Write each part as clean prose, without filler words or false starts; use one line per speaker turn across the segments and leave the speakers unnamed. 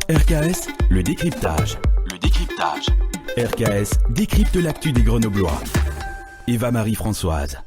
RKS, le décryptage. RKS décrypte l'actu des Grenoblois. Eva-Marie Françoise.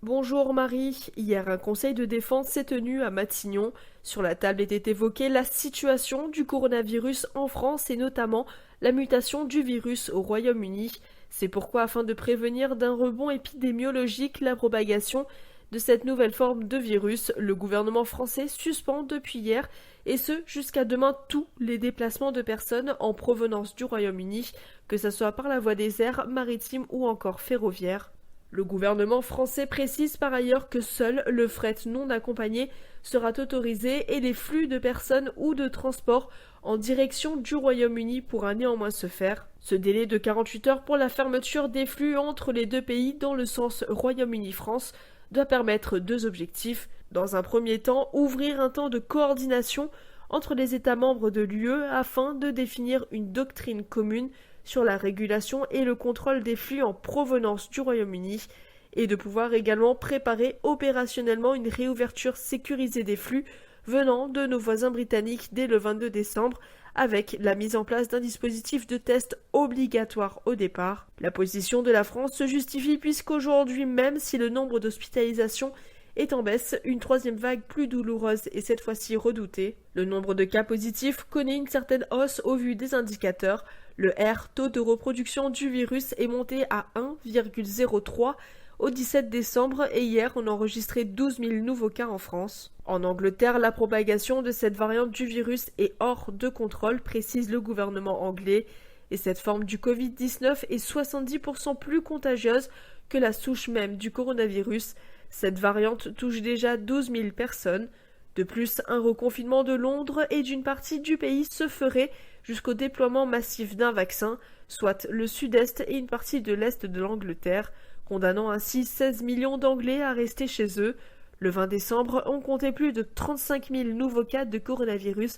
Bonjour Marie, hier un conseil de défense s'est tenu à Matignon. Sur la table était évoquée la situation du coronavirus en France et notamment la mutation du virus au Royaume-Uni. C'est pourquoi, afin de prévenir d'un rebond épidémiologique la propagation de cette nouvelle forme de virus, le gouvernement français suspend depuis hier, et ce jusqu'à demain, tous les déplacements de personnes en provenance du Royaume-Uni, que ce soit par la voie des airs, maritimes ou encore ferroviaire. Le gouvernement français précise par ailleurs que seul le fret non accompagné sera autorisé et les flux de personnes ou de transport en direction du Royaume-Uni pourra néanmoins se faire. Ce délai de 48 heures pour la fermeture des flux entre les deux pays dans le sens Royaume-Uni-France doit permettre deux objectifs. Dans un premier temps, ouvrir un temps de coordination entre les États membres de l'UE afin de définir une doctrine commune sur la régulation et le contrôle des flux en provenance du Royaume-Uni et de pouvoir également préparer opérationnellement une réouverture sécurisée des flux venant de nos voisins britanniques dès le 22 décembre avec la mise en place d'un dispositif de test obligatoire au départ. La position de la France se justifie puisqu'aujourd'hui, même si le nombre d'hospitalisations est en baisse, une troisième vague plus douloureuse est cette fois-ci redoutée. Le nombre de cas positifs connaît une certaine hausse au vu des indicateurs. Le R, taux de reproduction du virus, est monté à 1,03 au 17 décembre et hier on enregistrait 12 000 nouveaux cas en France. En Angleterre, la propagation de cette variante du virus est hors de contrôle, précise le gouvernement anglais, et cette forme du Covid-19 est 70% plus contagieuse que la souche même du coronavirus. Cette variante touche déjà 12 000 personnes. De plus, un reconfinement de Londres et d'une partie du pays se ferait jusqu'au déploiement massif d'un vaccin, soit le sud-est et une partie de l'est de l'Angleterre, condamnant ainsi 16 millions d'Anglais à rester chez eux. Le 20 décembre, on comptait plus de 35 000 nouveaux cas de coronavirus,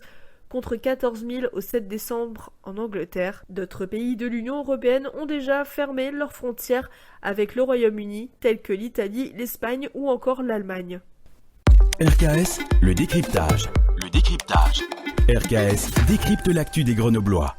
contre 14 000 au 7 décembre en Angleterre. D'autres pays de l'Union européenne ont déjà fermé leurs frontières avec le Royaume-Uni, tels que l'Italie, l'Espagne ou encore l'Allemagne.
RKS, le décryptage. RKS décrypte l'actu des Grenoblois.